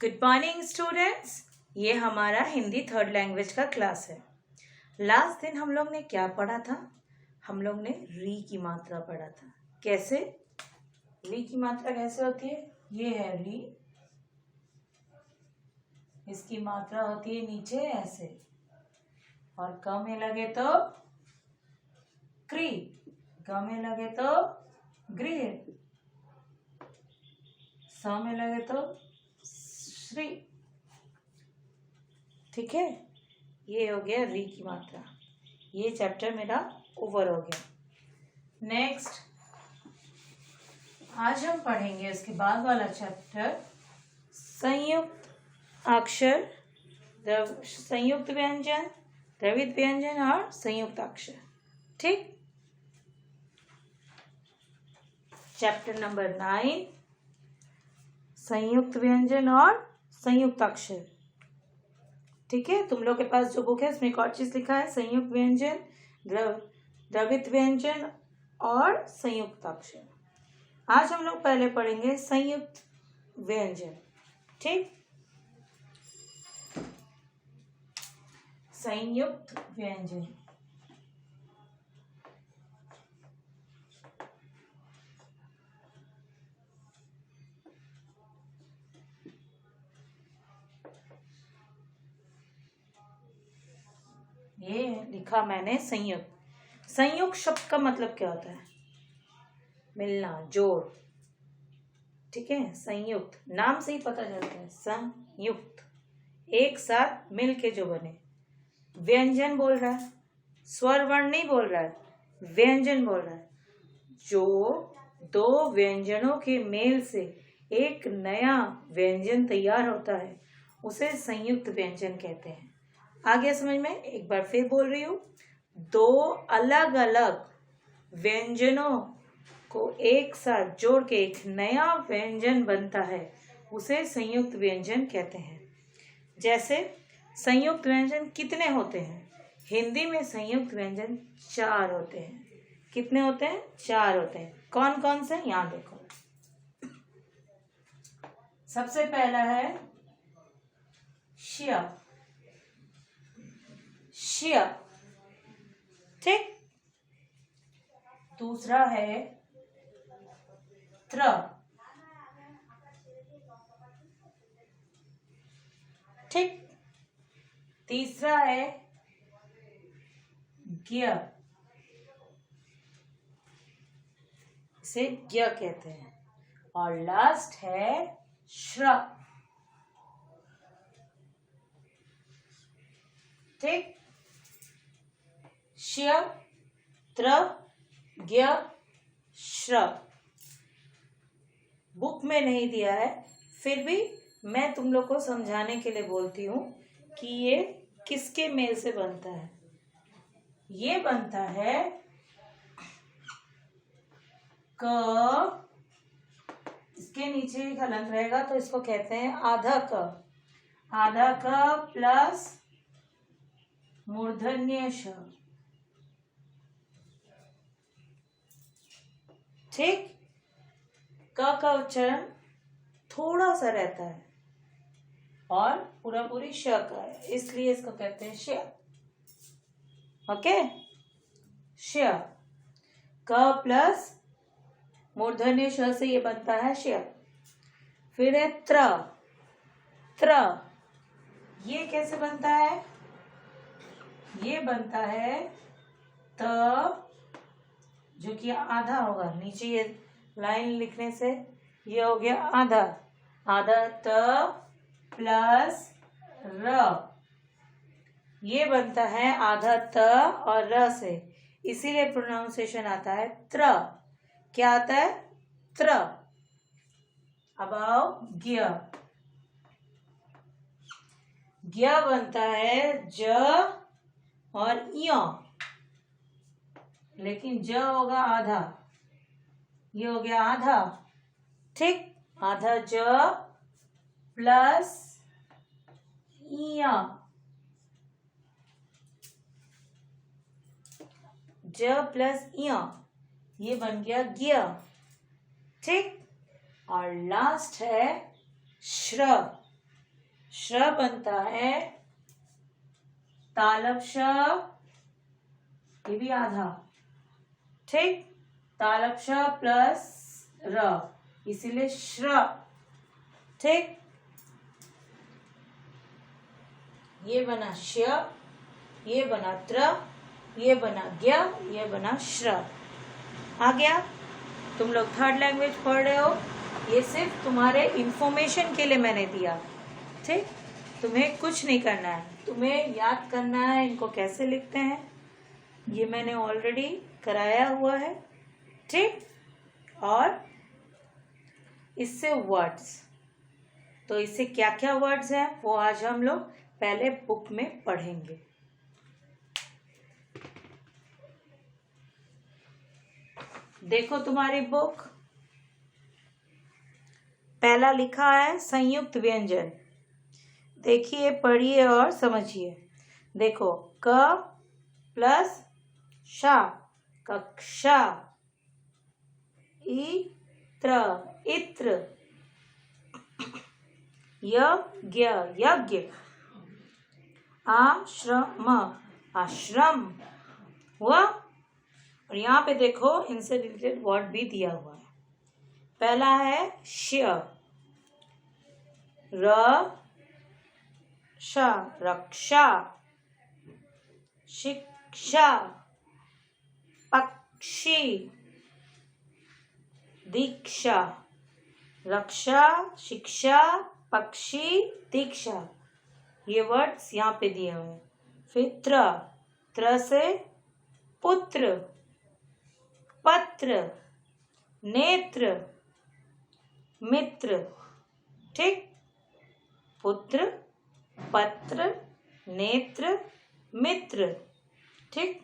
Good morning students. ये हमारा Hindi third language का क्लास है। लास्ट दिन हम लोग ने क्या पढ़ा था? हम लोग ने री की मात्रा पढ़ा था। कैसे री की मात्रा कैसे होती है? ये है री, इसकी मात्रा होती है नीचे ऐसे, और क में लगे तो क्री, ग में लगे तो गृह, स में लगे तो श्री। ठीक है, ये हो गया री की मात्रा। ये चैप्टर मेरा ओवर हो गया। नेक्स्ट आज हम पढ़ेंगे उसके बाद वाला चैप्टर संयुक्त अक्षर, संयुक्त व्यंजन, द्रवित व्यंजन और संयुक्त अक्षर। ठीक, चैप्टर नंबर 9 संयुक्त व्यंजन और संयुक्त अक्षर। ठीक है, तुम लोग के पास जो बुक है उसमें एक और चीज लिखा है, संयुक्त व्यंजन, द्रवित व्यंजन और संयुक्त अक्षर। आज हम लोग पहले पढ़ेंगे संयुक्त व्यंजन। ठीक, संयुक्त व्यंजन। ये लिखा मैंने संयुक्त। संयुक्त शब्द का मतलब क्या होता है? मिलना, जोड़। ठीक है, संयुक्त नाम से ही पता चलता है, संयुक्त एक साथ मिल के जो बने। व्यंजन बोल रहा है, स्वर वर्ण नहीं बोल रहा है, व्यंजन बोल रहा है। जो दो व्यंजनों के मेल से एक नया व्यंजन तैयार होता है उसे संयुक्त व्यंजन कहते हैं। आ गया समझ में? एक बार फिर बोल रही हूँ, दो अलग अलग व्यंजनों को एक साथ जोड़ के एक नया व्यंजन बनता है, उसे संयुक्त व्यंजन कहते हैं। जैसे संयुक्त व्यंजन कितने होते हैं? हिंदी में संयुक्त व्यंजन 4 होते हैं। कितने होते हैं? 4 होते हैं। कौन कौन से? यहाँ देखो। सबसे पहला है श्य, श्य। ठीक, दूसरा है त्र। ठीक, तीसरा है ज्ञ, इसे ज्ञ कहते हैं। और लास्ट है श्र। ठीक, श्य, त्र, ज्ञ, श्र। बुक में नहीं दिया है, फिर भी मैं तुम लोग को समझाने के लिए बोलती हूँ कि ये किसके मेल से बनता है। ये बनता है क, इसके नीचे एक हलंत रहेगा तो इसको कहते हैं आधा क। आधा क प्लस मूर्धन्य श। ठीक, क का उच्चारण थोड़ा सा रहता है और पूरा पूरी श का है, इसलिए इसको कहते हैं श। ओके, श। क प्लस मूर्धन्य श से ये बनता है श। फिर है त्र। त्र ये कैसे बनता है? ये बनता है त, जो कि आधा होगा। नीचे ये लाइन लिखने से ये हो गया आधा। आधा त प्लस र, ये बनता है आधा त और र से, इसीलिए प्रोनाउंसिएशन आता है त्र। क्या आता है? त्र। अब आओ ज्ञ। ज्ञ बनता है ज और य, लेकिन ज होगा आधा, ये हो गया आधा। ठीक, आधा ज प्लस य, ज प्लस य, ये बन गया ज्ञ। ठीक, और लास्ट है श्र। श्र बनता है तालव्य श, ये भी आधा, ठीक, तालव्य श प्लस र, इसीलिए श्र, ठीक। ये बना श्य, ये बना त्र, ये बना ज्ञ, ये बना श्र। आ गया? तुम लोग थर्ड लैंग्वेज पढ़ रहे हो, ये सिर्फ तुम्हारे इंफॉर्मेशन के लिए मैंने दिया, ठीक। तुम्हें कुछ नहीं करना है, तुम्हें याद करना है इनको कैसे लिखते हैं, ये मैंने ऑलरेडी कराया हुआ है, ठीक। और इससे वर्ड्स, तो इससे क्या क्या वर्ड्स हैं वो आज हम लोग पहले बुक में पढ़ेंगे। देखो तुम्हारी बुक, पहला लिखा है संयुक्त व्यंजन। देखिए, पढ़िए और समझिए। देखो, क प्लस शा, कक्षा, इत्र, इत्र, यज्ञ, यज्ञ, आश्रम, आश्रम हुआ। और यहाँ पे देखो इनसे रिलेटेड वर्ड भी दिया हुआ है। पहला है श्य, र श, रक्षा, शिक्षा, पक्षी, दीक्षा, रक्षा, शिक्षा, पक्षी, दीक्षा, ये वर्ड्स यहाँ पे दिए हुए हैं। फिर त्र, त्र से पुत्र, पत्र, नेत्र, मित्र, ठीक, पुत्र, पत्र, नेत्र, मित्र, ठीक।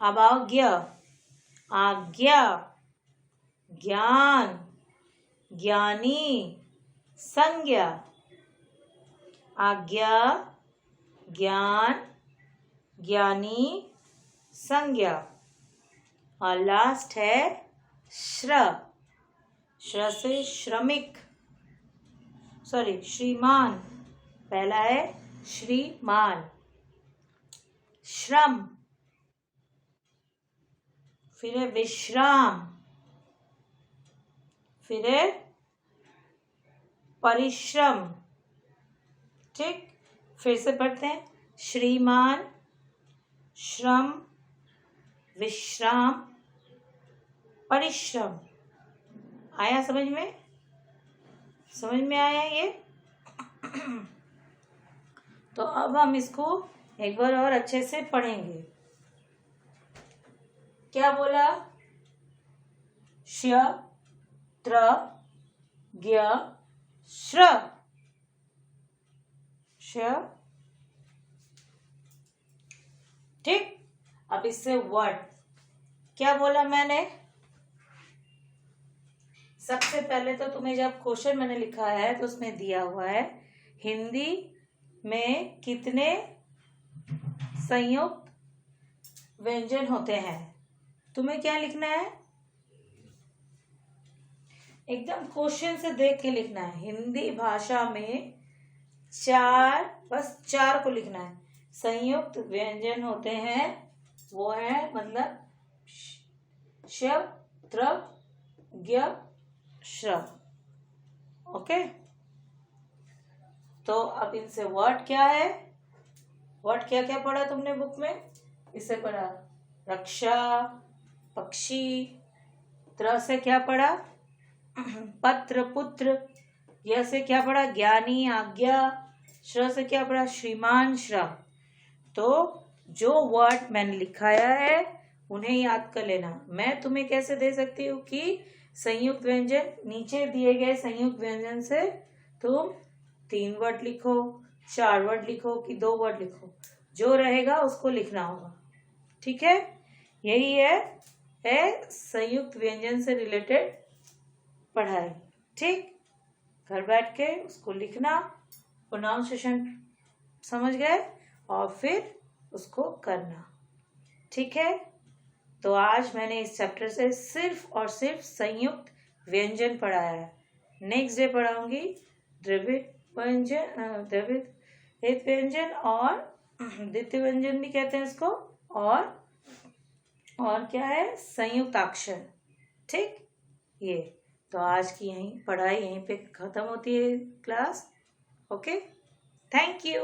अब आज्ञा, आज्ञा, ज्ञान, ज्ञानी, संज्ञा, आज्ञा, ज्ञान, ज्ञानी, संज्ञा। और लास्ट है श्र, श्र से श्रमिक, सॉरी श्रीमान, पहला है श्रीमान, श्रम, फिर है विश्राम, फिर है परिश्रम, ठीक। फिर से पढ़ते हैं, श्रीमान, श्रम, विश्राम, परिश्रम। आया समझ में? समझ में आया ये? तो अब हम इसको एक बार और अच्छे से पढ़ेंगे। क्या बोला? श्य, त्र, ज्ञ, श्र, श्य, ठीक। अब इससे वर्ड क्या बोला मैंने? सबसे पहले तो तुम्हें जब क्वेश्चन मैंने लिखा है तो उसमें दिया हुआ है हिंदी में कितने संयुक्त व्यंजन होते हैं। तुम्हें क्या लिखना है? एकदम क्वेश्चन से देख के लिखना है। हिंदी भाषा में चार, बस चार को लिखना है। संयुक्त व्यंजन होते हैं, वो है मतलब श, त्र, ज्ञ, श्र। ओके, तो अब इनसे वर्ड क्या है? वर्ड क्या क्या पढ़ा तुमने बुक में? इसे पढ़ा रक्षा, पक्षी, त्र से क्या पढ़ा? पत्र, पुत्र, य से क्या पढ़ा? ज्ञानी, आज्ञा, श्र से क्या पढ़ा? श्रीमान, श्रम। तो जो वर्ड मैंने लिखाया है उन्हें याद कर लेना। मैं तुम्हें कैसे दे सकती हूँ कि संयुक्त व्यंजन, नीचे दिए गए संयुक्त व्यंजन से तुम 3 वर्ड लिखो, 4 वर्ड लिखो कि 2 वर्ड लिखो, जो रहेगा उसको लिखना होगा, ठीक है। यही है संयुक्त व्यंजन से रिलेटेड पढ़ाई, ठीक। घर बैठ के उसको लिखना, प्रोनाउंसिएशन समझ गए और फिर उसको करना, ठीक है। तो आज मैंने इस चैप्टर से सिर्फ और सिर्फ संयुक्त व्यंजन पढ़ाया है। नेक्स्ट डे पढ़ाऊंगी द्रविड़ व्यंजन, द्वित्व व्यंजन और द्वितीय व्यंजन भी कहते हैं इसको, और क्या है, संयुक्ताक्षर। ठीक, ये तो आज की यहीं पढ़ाई यहीं पे खत्म होती है क्लास। Okay, thank you.